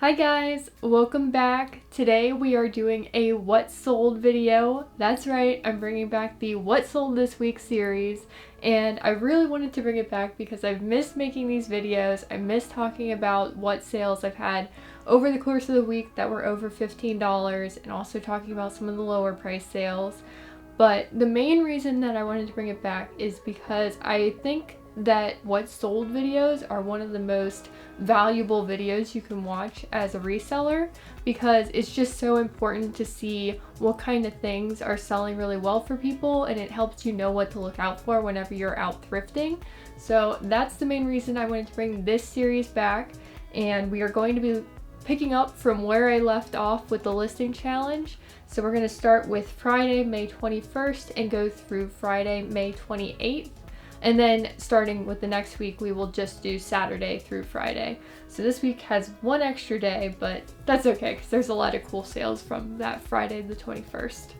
Hi guys, welcome back. Today we are doing a what sold video. That's right, I'm bringing back the what sold this week series, and I really wanted to bring it back because I've missed making these videos. I miss talking about what sales I've had over the course of the week that were over $15 and also talking about some of the lower price sales. But the main reason that I wanted to bring it back is because I think that what sold videos are one of the most valuable videos you can watch as a reseller, because it's just so important to see what kind of things are selling really well for people, and it helps you know what to look out for whenever you're out thrifting. So that's the main reason I wanted to bring this series back, and we are going to be picking up from where I left off with the listing challenge. So we're going to start with Friday, May 21st and go through Friday, May 28th. And then starting with the next week, we will just do Saturday through Friday. So this week has one extra day, but that's okay because there's a lot of cool sales from that Friday the 21st.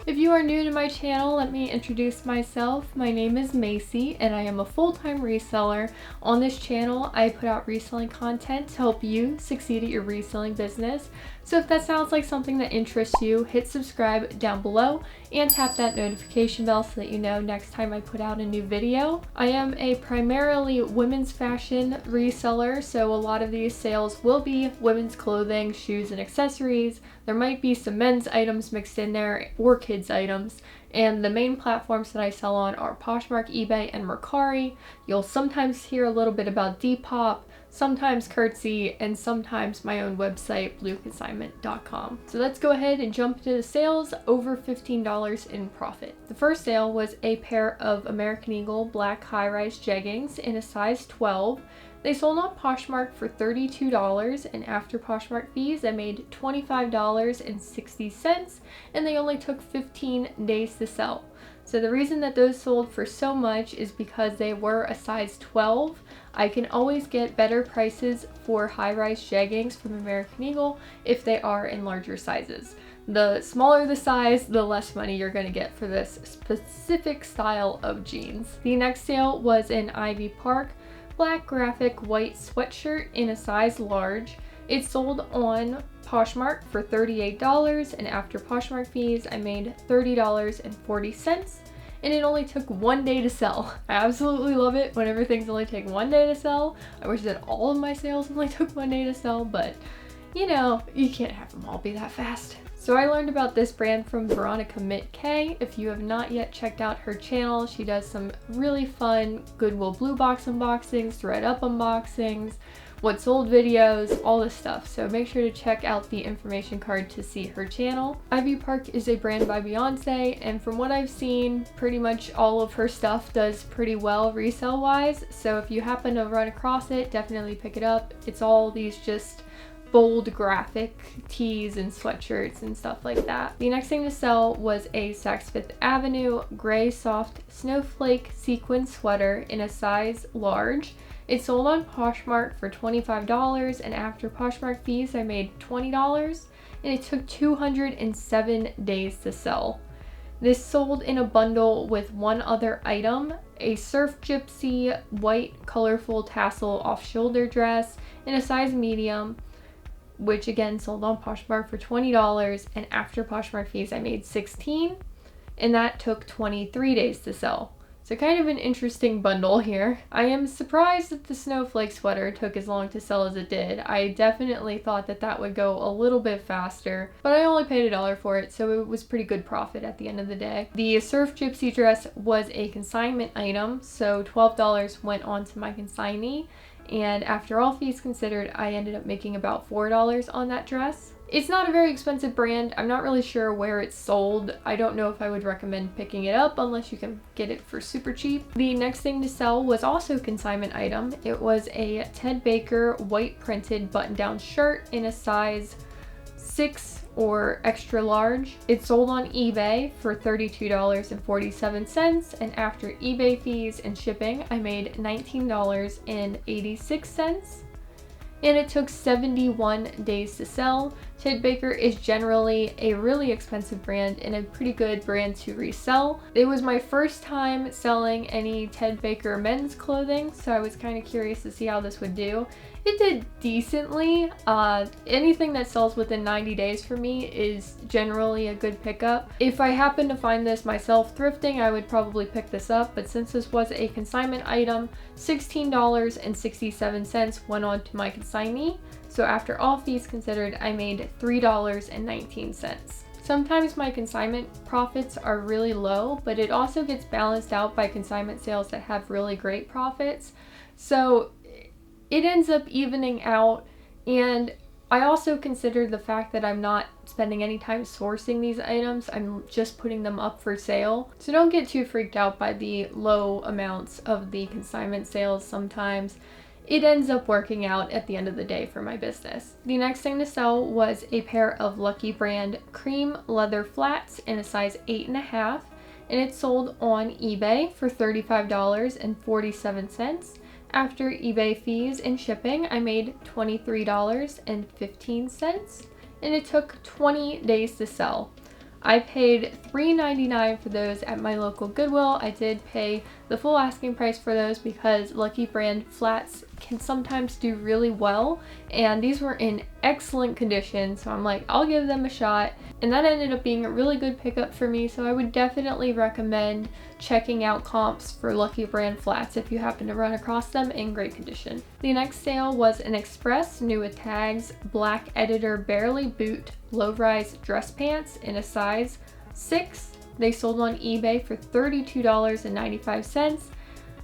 If you are new to my channel, let me introduce myself. My name is Macy and I am a full-time reseller. On this channel, I put out reselling content to help you succeed at your reselling business. So if that sounds like something that interests you, hit subscribe down below and tap that notification bell so that you know next time I put out a new video. I am a primarily women's fashion reseller, so a lot of these sales will be women's clothing, shoes, and accessories. There might be some men's items mixed in there or kids items. And the main platforms that I sell on are Poshmark, eBay, and Mercari. You'll sometimes hear a little bit about Depop, sometimes Curtsy, and sometimes my own website, blueconsignment.com. So let's go ahead and jump into the sales over $15 in profit. The first sale was a pair of American Eagle black high-rise jeggings in a size 12. They sold on Poshmark for $32, and after Poshmark fees, I made $25.60, and they only took 15 days to sell. So the reason that those sold for so much is because they were a size 12. I can always get better prices for high-rise jeggings from American Eagle if they are in larger sizes. The smaller the size, the less money you're going to get for this specific style of jeans. The next sale was in Ivy Park black graphic white sweatshirt in a size large. It sold on Poshmark for $38, and after Poshmark fees, I made $30.40, and it only took 1 day to sell. I absolutely love it whenever things only take 1 day to sell. I wish that all of my sales only took 1 day to sell, but you know, you can't have them all be that fast. So I learned about this brand from Veronica Mitt K. If you have not yet checked out her channel, she does some really fun Goodwill Blue Box unboxings, ThredUp unboxings, what sold videos, all this stuff. So make sure to check out the information card to see her channel. Ivy Park is a brand by Beyonce, and from what I've seen, pretty much all of her stuff does pretty well resale wise. So if you happen to run across it, definitely pick it up. It's all these just bold graphic tees and sweatshirts and stuff like that. The next thing to sell was a Saks Fifth Avenue gray soft snowflake sequin sweater in a size large. It sold on Poshmark for $25, and after Poshmark fees I made $20, and it took 207 days to sell. This sold in a bundle with one other item, a Surf Gypsy white colorful tassel off-shoulder dress in a size medium, which again sold on Poshmark for $20, and after Poshmark fees I made $16, and that took 23 days to sell. So kind of an interesting bundle here. I am surprised that the snowflake sweater took as long to sell as it did. I definitely thought that that would go a little bit faster, but I only paid $1 for it, so it was pretty good profit at the end of the day. The Surf Gypsy dress was a consignment item, so $12 went on to my consignee, and after all fees considered, I ended up making about $4 on that dress. It's not a very expensive brand. I'm not really sure where it's sold. I don't know if I would recommend picking it up unless you can get it for super cheap. The next thing to sell was also a consignment item. It was a Ted Baker white printed button-down shirt in a size 6 or extra large. It sold on eBay for $32.47, and after eBay fees and shipping, I made $19.86. and it took 71 days to sell. Ted Baker is generally a really expensive brand and a pretty good brand to resell. It was my first time selling any Ted Baker men's clothing, so I was kind of curious to see how this would do. It did decently. Anything that sells within 90 days for me is generally a good pickup. If I happen to find this myself thrifting, I would probably pick this up, but since this was a consignment item, $16.67 went on to my consignee. So after all fees considered, I made $3.19. Sometimes my consignment profits are really low, but it also gets balanced out by consignment sales that have really great profits. So it ends up evening out, and I also consider the fact that I'm not spending any time sourcing these items, I'm just putting them up for sale. So don't get too freaked out by the low amounts of the consignment sales sometimes. It ends up working out at the end of the day for my business. The next thing to sell was a pair of Lucky Brand cream leather flats in a size 8.5, and it sold on eBay for $35.47. After eBay fees and shipping, I made $23.15, and it took 20 days to sell. I paid $3.99 for those at my local Goodwill. I did pay the full asking price for those because Lucky Brand flats can sometimes do really well, and these were in excellent condition, so I'm like, I'll give them a shot, and that ended up being a really good pickup for me. So I would definitely recommend checking out comps for Lucky Brand flats if you happen to run across them in great condition. The next sale was an Express new with tags black editor barely boot low-rise dress pants in a size 6. They sold on eBay for $32.95.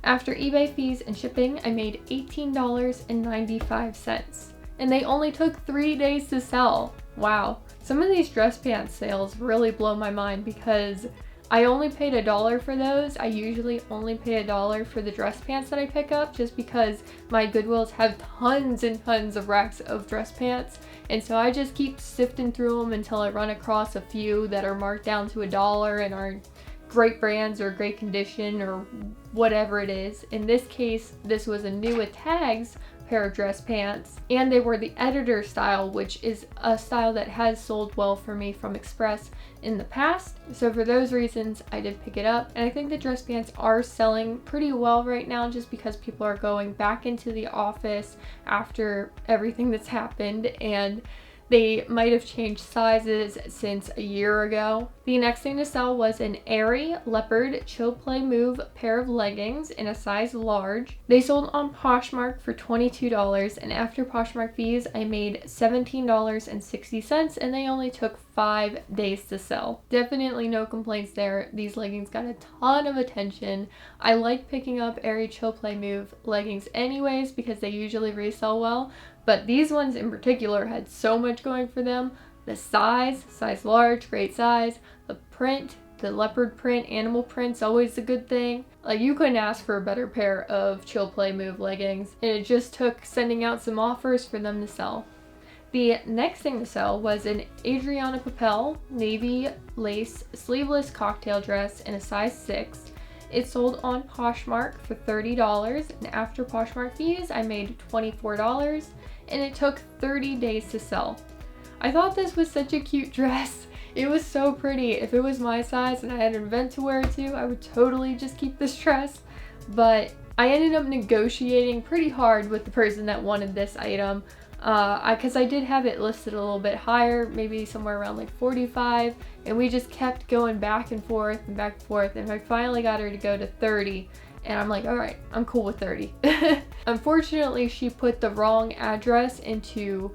After eBay fees and shipping, I made $18.95, and they only took 3 days to sell. Wow. Some of these dress pants sales really blow my mind because I only paid $1 for those. I usually only pay $1 for the dress pants that I pick up just because my Goodwills have tons and tons of racks of dress pants, and so I just keep sifting through them until I run across a few that are marked down to $1 and are great brands or great condition or whatever it is. In this case, this was a new with tags pair of dress pants, and they were the editor style, which is a style that has sold well for me from Express in the past. So for those reasons, I did pick it up, and I think the dress pants are selling pretty well right now just because people are going back into the office after everything that's happened, and they might have changed sizes since a year ago. The next thing to sell was an Aerie leopard chill play move pair of leggings in a size large. They sold on Poshmark for $22, and after Poshmark fees, I made $17.60, and they only took 5 days to sell. Definitely no complaints there. These leggings got a ton of attention. I like picking up Aerie chill play move leggings anyways because they usually resell well, but these ones in particular had so much going for them. The size large, great size. The print, the leopard print, animal print's always a good thing. Like, you couldn't ask for a better pair of chill play move leggings, and it just took sending out some offers for them to sell. The next thing to sell was an Adriana Papel navy lace sleeveless cocktail dress in a size 6. It sold on Poshmark for $30, and after Poshmark fees, I made $24, and it took 30 days to sell. I thought this was such a cute dress. It was so pretty. If it was my size and I had an event to wear it to, I would totally just keep this dress. But I ended up negotiating pretty hard with the person that wanted this item. Because I did have it listed a little bit higher, maybe somewhere around like 45, and we just kept going back and forth and back and forth, and I finally got her to go to 30, and I'm like, all right, I'm cool with 30. Unfortunately, she put the wrong address into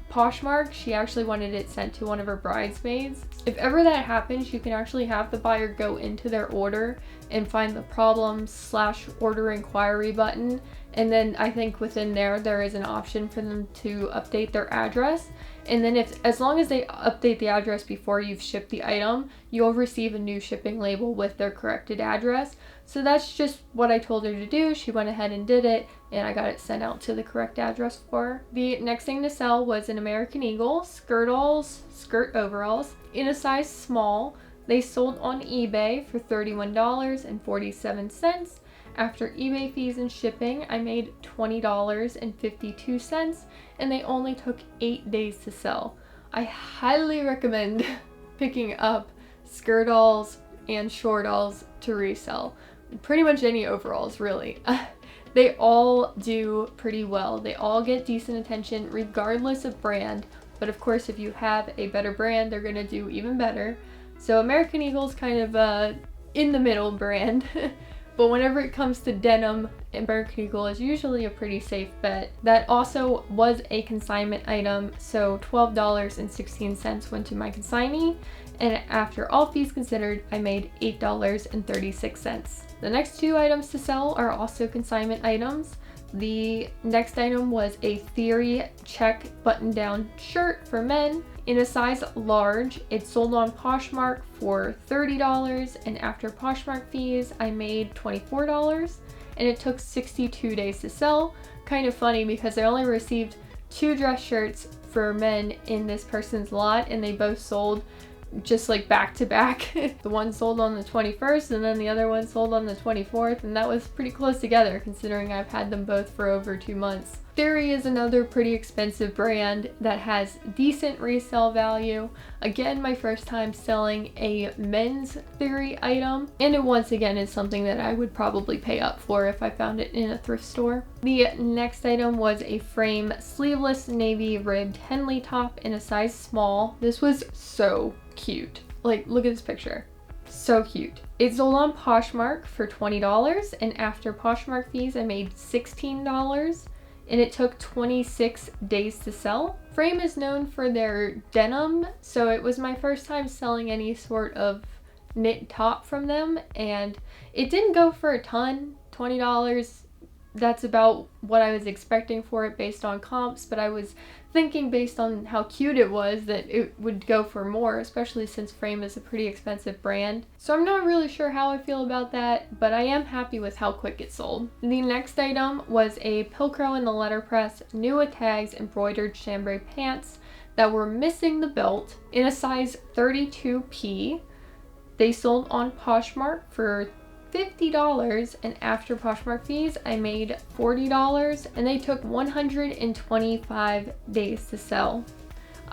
Poshmark. She actually wanted it sent to one of her bridesmaids. If ever that happens, you can actually have the buyer go into their order and find the problem/order inquiry button, and then I think within there is an option for them to update their address, and then as long as they update the address before you've shipped the item, you'll receive a new shipping label with their corrected address. So that's just what I told her to do. She went ahead and did it, and I got it sent out to the correct address for her. The next thing to sell was an American Eagle skirt overalls in a size small. They sold on eBay for $31.47. After eBay fees and shipping, I made $20.52, and they only took 8 days to sell. I highly recommend picking up skirtalls and shortalls to resell. Pretty much any overalls, really. They all do pretty well. They all get decent attention regardless of brand, but of course if you have a better brand, they're gonna do even better. So American Eagle's kind of in the middle brand, but whenever it comes to denim, American Eagle is usually a pretty safe bet. That also was a consignment item, so $12.16 went to my consignee, and after all fees considered, I made $8.36. The next two items to sell are also consignment items. The next item was a Theory check button-down shirt for men in a size large. It sold on Poshmark for $30, and after Poshmark fees, I made $24, and it took 62 days to sell. Kind of funny because I only received 2 dress shirts for men in this person's lot, and they both sold just like back to back. The one sold on the 21st and then the other one sold on the 24th, and that was pretty close together considering I've had them both for over 2 months. Theory is another pretty expensive brand that has decent resale value. Again, my first time selling a men's Theory item, and it once again is something that I would probably pay up for if I found it in a thrift store. The next item was a frame sleeveless navy ribbed Henley top in a size small. This was so cute. Like, look at this picture. So cute. It sold on Poshmark for $20, and after Poshmark fees I made $16, and it took 26 days to sell. Frame is known for their denim, so it was my first time selling any sort of knit top from them, and it didn't go for a ton. $20, that's about what I was expecting for it based on comps, but I was thinking based on how cute it was that it would go for more, especially since Frame is a pretty expensive brand. So I'm not really sure how I feel about that, but I am happy with how quick it sold. The next item was a Pilcrow in the letterpress New with Tags embroidered chambray pants that were missing the belt in a size 32P. They sold on Poshmark for $50, and after Poshmark fees I made $40, and they took 125 days to sell.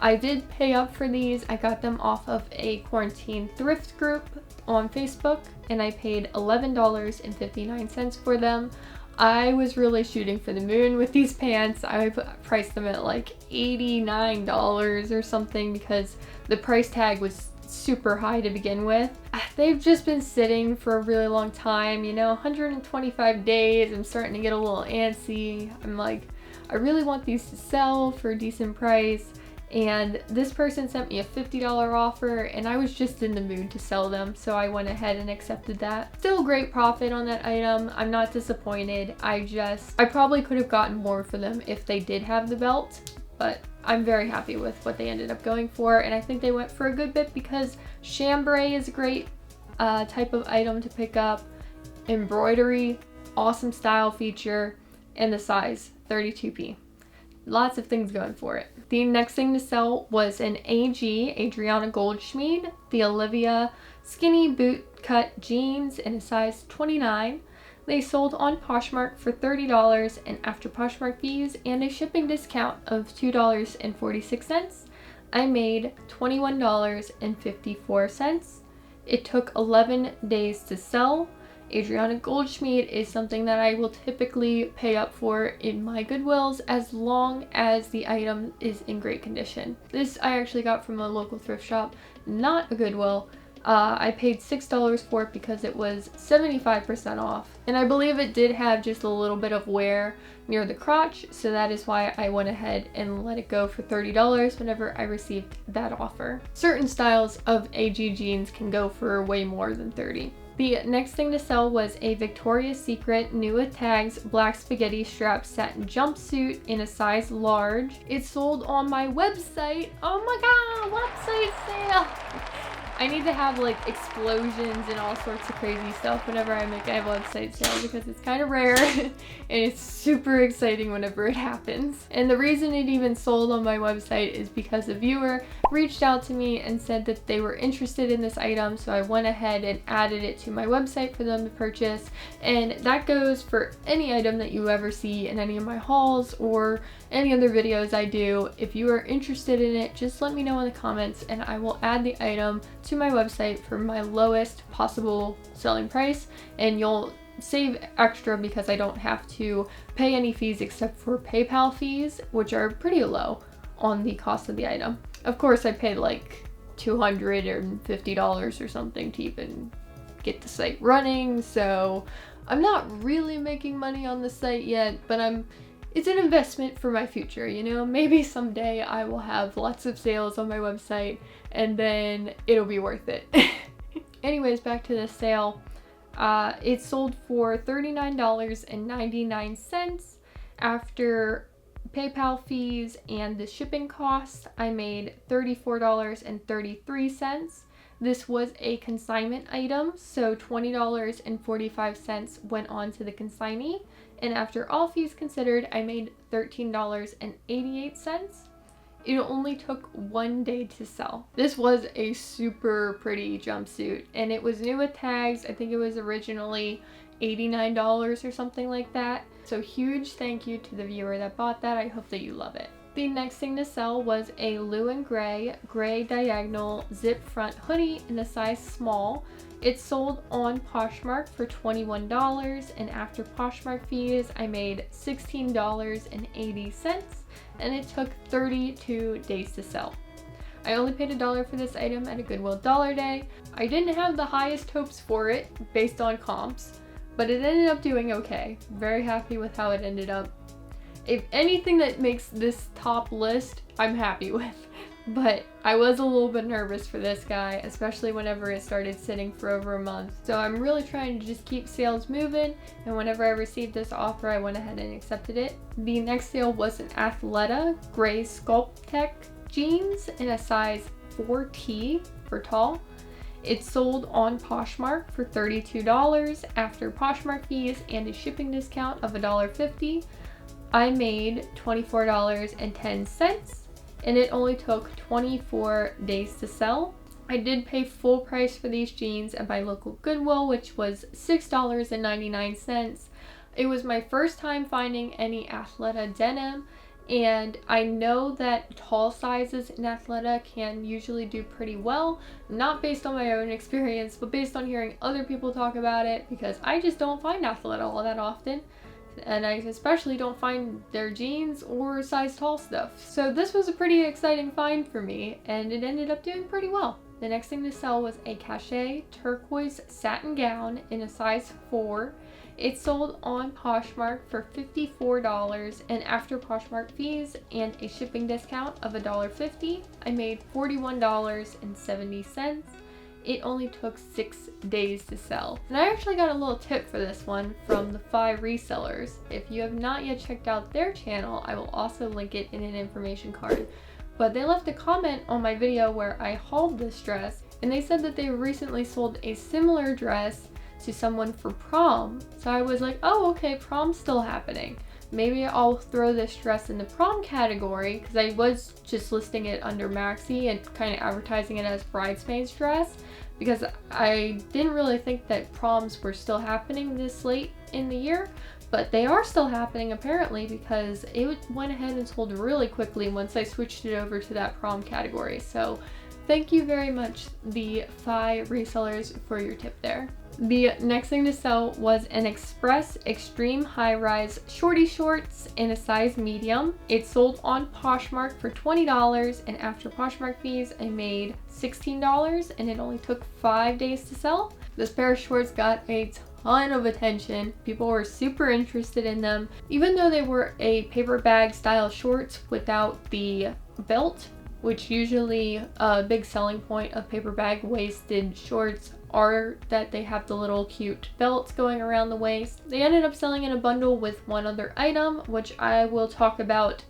I did pay up for these. I got them off of a quarantine thrift group on Facebook, and I paid $11.59 for them. I was really shooting for the moon with these pants. I priced them at like $89 or something because the price tag was super high to begin with. They've just been sitting for a really long time, you know, 125 days. I'm starting to get a little antsy. I'm like, I really want these to sell for a decent price, and this person sent me a $50 offer, and I was just in the mood to sell them, so I went ahead and accepted that. Still great profit on that item. I'm not disappointed. I probably could have gotten more for them if they did have the belt, but I'm very happy with what they ended up going for, and I think they went for a good bit because chambray is a great type of item to pick up, embroidery, awesome style feature, and the size, 32P. Lots of things going for it. The next thing to sell was an AG, Adriana Goldschmied, the Olivia skinny boot cut jeans in a size 29. They sold on Poshmark for $30, and after Poshmark fees and a shipping discount of $2.46, I made $21.54. It took 11 days to sell. Adriana Goldschmied is something that I will typically pay up for in my Goodwills as long as the item is in great condition. This I actually got from a local thrift shop, not a Goodwill. I paid $6 for it because it was 75% off, and I believe it did have just a little bit of wear near the crotch, so that is why I went ahead and let it go for $30 whenever I received that offer. Certain styles of AG jeans can go for way more than $30. The next thing to sell was a Victoria's Secret New with Tags black spaghetti strap satin jumpsuit in a size large. It sold on my website. Oh my god, website sale! I need to have like explosions and all sorts of crazy stuff whenever I make a website sale because it's kind of rare and it's super exciting whenever it happens. And the reason it even sold on my website is because a viewer reached out to me and said that they were interested in this item, so I went ahead and added it to my website for them to purchase. And that goes for any item that you ever see in any of my hauls or any other videos I do. If you are interested in it, just let me know in the comments and I will add the item to my website for my lowest possible selling price, and you'll save extra because I don't have to pay any fees except for PayPal fees, which are pretty low on the cost of the item. Of course, I paid like $250 or something to even get the site running, so I'm not really making money on the site yet, but it's an investment for my future, you know? Maybe someday I will have lots of sales on my website and then it'll be worth it. Anyways, back to the sale. It sold for $39.99. After PayPal fees and the shipping costs, I made $34.33. This was a consignment item, so $20.45 went on to the consignee. And after all fees considered, I made $13.88. It only took 1 day to sell. This was a super pretty jumpsuit and it was new with tags. I think it was originally $89 or something like that. So huge thank you to the viewer that bought that. I hope that you love it. The next thing to sell was a Lou & Grey diagonal zip front hoodie in a size small. It sold on Poshmark for $21, and after Poshmark fees, I made $16.80, and it took 32 days to sell. I only paid $1 for this item at a Goodwill Dollar Day. I didn't have the highest hopes for it based on comps, but it ended up doing okay. Very happy with how it ended up. If anything that makes this top list, I'm happy with. But I was a little bit nervous for this guy, especially whenever it started sitting for over a month. So I'm really trying to just keep sales moving, and whenever I received this offer, I went ahead and accepted it. The next sale was an Athleta gray Sculptec jeans in a size 4T for tall. It sold on Poshmark for $32 after Poshmark fees and a shipping discount of $1.50. I made $24.10. and it only took 24 days to sell. I did pay full price for these jeans at my local Goodwill, which was $6.99. It was my first time finding any Athleta denim, and I know that tall sizes in Athleta can usually do pretty well, not based on my own experience, but based on hearing other people talk about it, because I just don't find Athleta all that often. And I especially don't find their jeans or size tall stuff. So this was a pretty exciting find for me, and it ended up doing pretty well. The next thing to sell was a Cachet turquoise satin gown in a size 4. It sold on Poshmark for $54, and after Poshmark fees and a shipping discount of $1.50, I made $41.70. It only took 6 days to sell. And I actually got a little tip for this one from the 5 resellers. If you have not yet checked out their channel, I will also link it in an information card. But they left a comment on my video where I hauled this dress, and they said that they recently sold a similar dress to someone for prom. So I was like, oh, okay, prom's still happening. Maybe I'll throw this dress in the prom category, because I was just listing it under Maxi and kind of advertising it as bridesmaid's dress, because I didn't really think that proms were still happening this late in the year, but they are still happening apparently, because it went ahead and sold really quickly once I switched it over to that prom category. So thank you very much, the 5 resellers, for your tip there. The next thing to sell was an Express Extreme High Rise Shorty Shorts in a size medium. It sold on Poshmark for $20, and after Poshmark fees, I made $16, and it only took 5 days to sell. This pair of shorts got a ton of attention. People were super interested in them. Even though they were a paper bag style shorts without the belt, which usually a big selling point of paper bag waisted shorts are that they have the little cute belts going around the waist. They ended up selling in a bundle with one other item, which I will talk about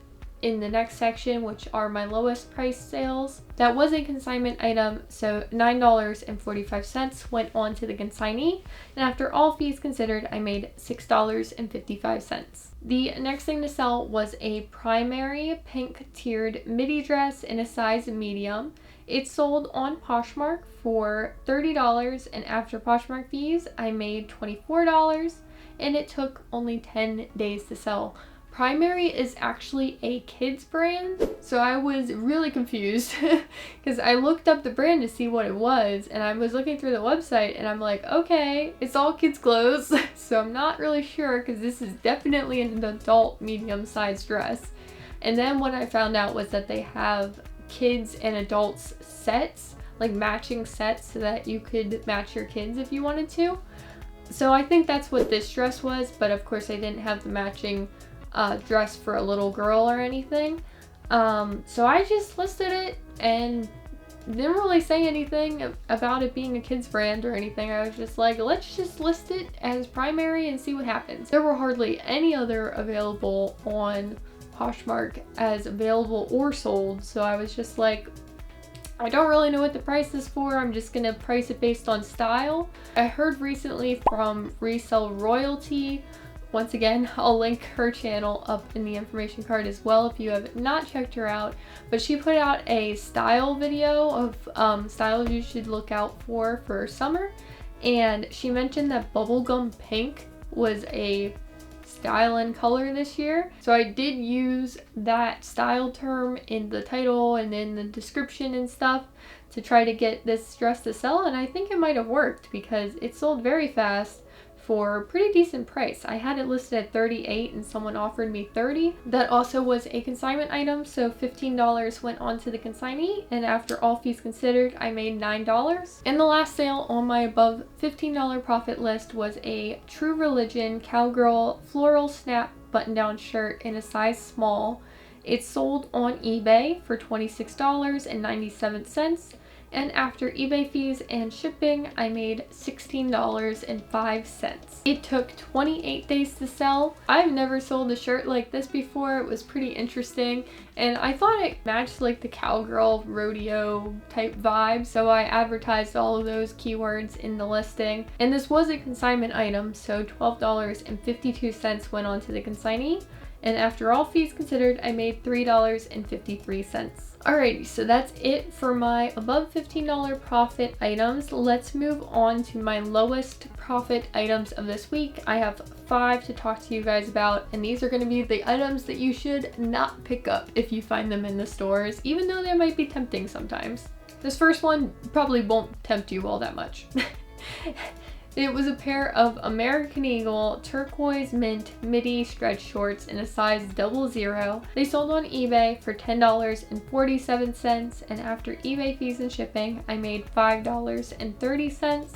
in the next section, which are my lowest price sales. That was a consignment item, so $9.45 went on to the consignee, and after all fees considered, I made $6.55. The next thing to sell was a primary pink tiered midi dress in a size medium. It sold on Poshmark for $30, and after Poshmark fees, I made $24, and it took only 10 days to sell. Primary is actually a kids brand, so I was really confused because I looked up the brand to see what it was, and I was looking through the website and I'm like, okay, it's all kids clothes, so I'm not really sure because this is definitely an adult medium-sized dress. And then what I found out was that they have kids and adults sets, like matching sets, so that you could match your kids if you wanted to. So I think that's what this dress was, but of course I didn't have the matching dress for a little girl or anything. So I just listed it and didn't really say anything about it being a kids brand or anything. I was just like, let's just list it as primary and see what happens. There were hardly any other available on Poshmark as available or sold, so I was just like, I don't really know what the price is for. I'm just gonna price it based on style. I heard recently from Resell Royalty. Once again, I'll link her channel up in the information card as well if you have not checked her out. But she put out a style video of styles you should look out for summer. And she mentioned that bubblegum pink was a style and color this year. So I did use that style term in the title and in the description and stuff to try to get this dress to sell. And I think it might have worked because it sold very fast for a pretty decent price. I had it listed at $38 and someone offered me $30. That also was a consignment item, so $15 went on to the consignee, and after all fees considered, I made $9. And the last sale on my above $15 profit list was a True Religion Cowgirl Floral Snap button-down shirt in a size small. It sold on eBay for $26.97. And after eBay fees and shipping, I made $16.05. It took 28 days to sell. I've never sold a shirt like this before. It was pretty interesting, and I thought it matched like the cowgirl rodeo type vibe, so I advertised all of those keywords in the listing. And this was a consignment item, so $12.52 went on to the consignee. And after all fees considered, I made $3.53. Alrighty, so that's it for my above $15 profit items. Let's move on to my lowest profit items of this week. I have 5 to talk to you guys about, and these are going to be the items that you should not pick up if you find them in the stores, even though they might be tempting sometimes. This first one probably won't tempt you all that much. It was a pair of American Eagle turquoise mint midi stretch shorts in a size 00. They sold on eBay for $10.47, and after eBay fees and shipping, I made $5.30.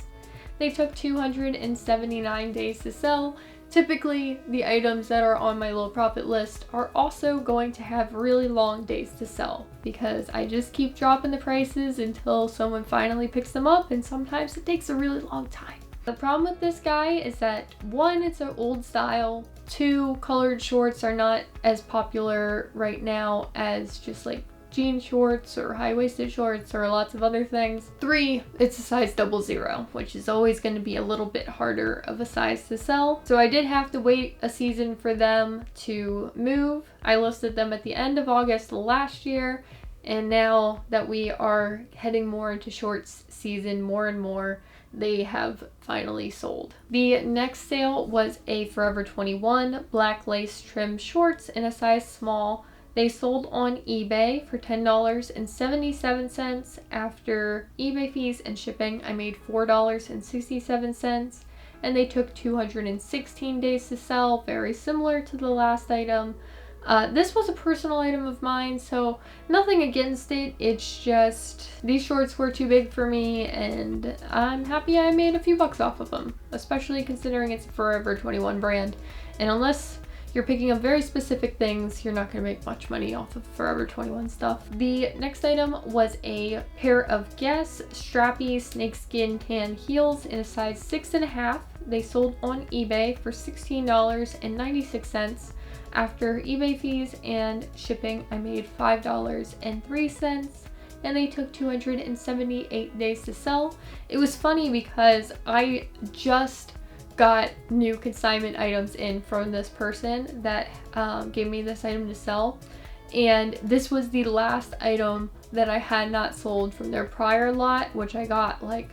They took 279 days to sell. Typically, the items that are on my low profit list are also going to have really long days to sell because I just keep dropping the prices until someone finally picks them up, and sometimes it takes a really long time. The problem with this guy is that 1, it's an old style, 2, colored shorts are not as popular right now as just like jean shorts or high-waisted shorts or lots of other things. 3, it's a size 00, which is always going to be a little bit harder of a size to sell. So I did have to wait a season for them to move. I listed them at the end of August last year, and now that we are heading more into shorts season more and more, they have finally sold. The next sale was a Forever 21 black lace trim shorts in a size small. They sold on eBay for $10.77. After eBay fees and shipping, I made $4.67, and they took 216 days to sell, very similar to the last item. This was a personal item of mine, so nothing against it. It's just these shorts were too big for me, and I'm happy I made a few bucks off of them, especially considering it's a Forever 21 brand. And unless you're picking up very specific things, you're not going to make much money off of Forever 21 stuff. The next item was a pair of Guess strappy snakeskin tan heels in a size 6.5. They sold on eBay for $16.96. After eBay fees and shipping, I made $5.03, and they took 278 days to sell. It was funny because I just got new consignment items in from this person that gave me this item to sell, and this was the last item that I had not sold from their prior lot, which I got like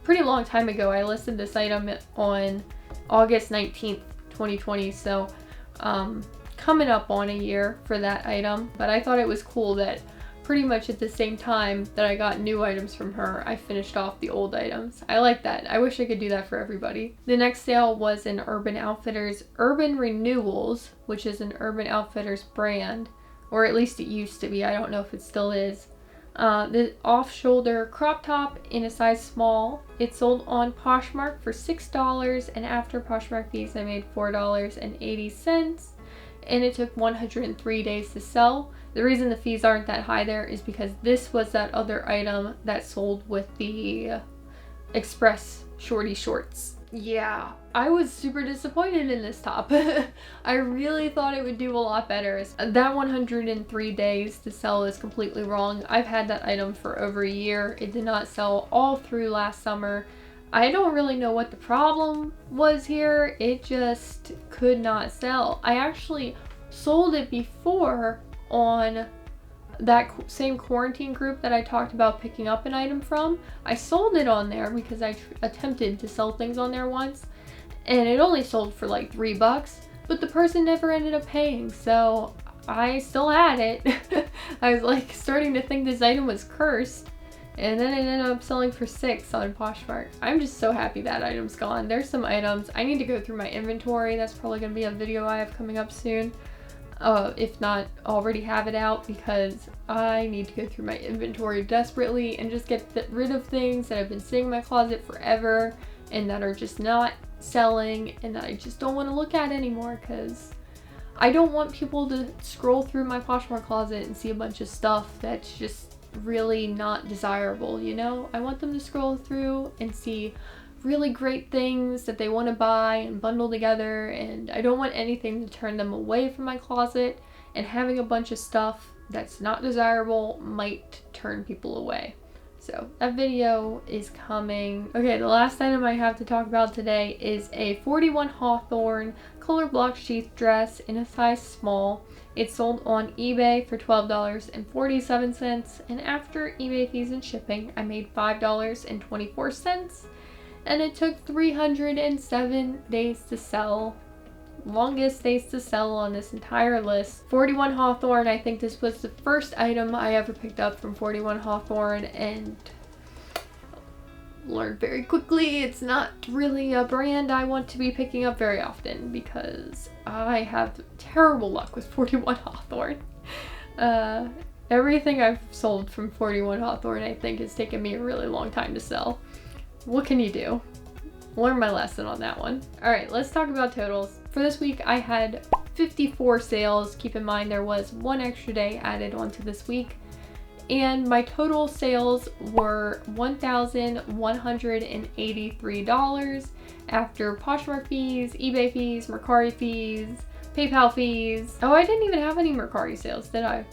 pretty long time ago. I listed this item on August 19th, 2020, so coming up on a year for that item. But I thought it was cool that pretty much at the same time that I got new items from her, I finished off the old items. I like that. I wish I could do that for everybody. The next sale was in Urban Outfitters Urban Renewals, which is an Urban Outfitters brand, or at least it used to be. I don't know if it still is. The off-shoulder crop top in a size small. It sold on Poshmark for $6, and after Poshmark fees I made $4.80, and it took 103 days to sell. The reason the fees aren't that high there is because this was that other item that sold with the Express shorty shorts. Yeah, I was super disappointed in this top. I really thought it would do a lot better. That 103 days to sell is completely wrong. I've had that item for over a year. It did not sell all through last summer. I don't really know what the problem was here. It just could not sell. I actually sold it before on that same quarantine group that I talked about picking up an item from. I sold it on there because I attempted to sell things on there once, and it only sold for like $3, but the person never ended up paying, so I still had it. I was like starting to think this item was cursed, and then it ended up selling for $6 on Poshmark. I'm just so happy that item's gone. There's some items. I need to go through my inventory. That's probably going to be a video I have coming up soon. If not already have it out, because I need to go through my inventory desperately and just get rid of things that have been sitting in my closet forever and that are just not selling and that I just don't want to look at anymore, because I don't want people to scroll through my Poshmark closet and see a bunch of stuff that's just really not desirable, you know? I want them to scroll through and see really great things that they want to buy and bundle together, and I don't want anything to turn them away from my closet, and having a bunch of stuff that's not desirable might turn people away. So that video is coming. Okay, the last item I have to talk about today is a 41 Hawthorne color block sheath dress in a size small. It sold on eBay for $12.47, and after eBay fees and shipping I made $5.24. And it took 307 days to sell. Longest days to sell on this entire list. 41 Hawthorne, I think this was the first item I ever picked up from 41 Hawthorne, and learned very quickly it's not really a brand I want to be picking up very often, because I have terrible luck with 41 Hawthorne. Everything I've sold from 41 Hawthorne I think has taken me a really long time to sell. What can you do? Learn my lesson on that one. Alright, let's talk about totals. For this week I had 54 sales. Keep in mind there was one extra day added onto this week. And my total sales were $1,183 after Poshmark fees, eBay fees, Mercari fees, PayPal fees. Oh, I didn't even have any Mercari sales, did I?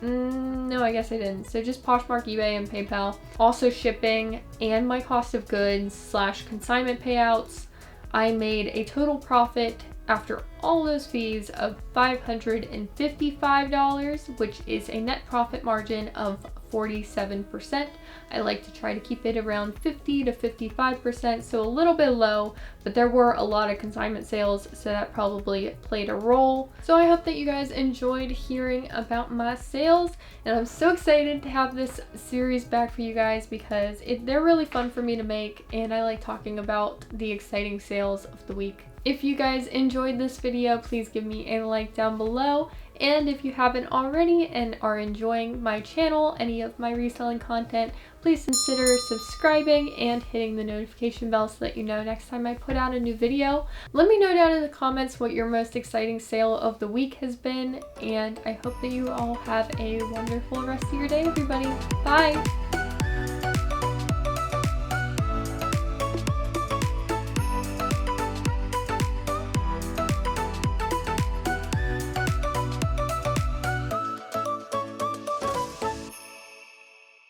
No, I guess I didn't. So just Poshmark, eBay, and PayPal. Also shipping and my cost of goods / consignment payouts. I made a total profit after all those fees of $555, which is a net profit margin of 47%. I like to try to keep it around 50 to 55%, so a little bit low, but there were a lot of consignment sales, so that probably played a role. So I hope that you guys enjoyed hearing about my sales, and I'm so excited to have this series back for you guys because they're really fun for me to make, and I like talking about the exciting sales of the week. If you guys enjoyed this video, please give me a like down below, And if you haven't already and are enjoying my channel, any of my reselling content, please consider subscribing and hitting the notification bell so that you know next time I put out a new video. Let me know down in the comments what your most exciting sale of the week has been, and I hope that you all have a wonderful rest of your day, everybody. Bye!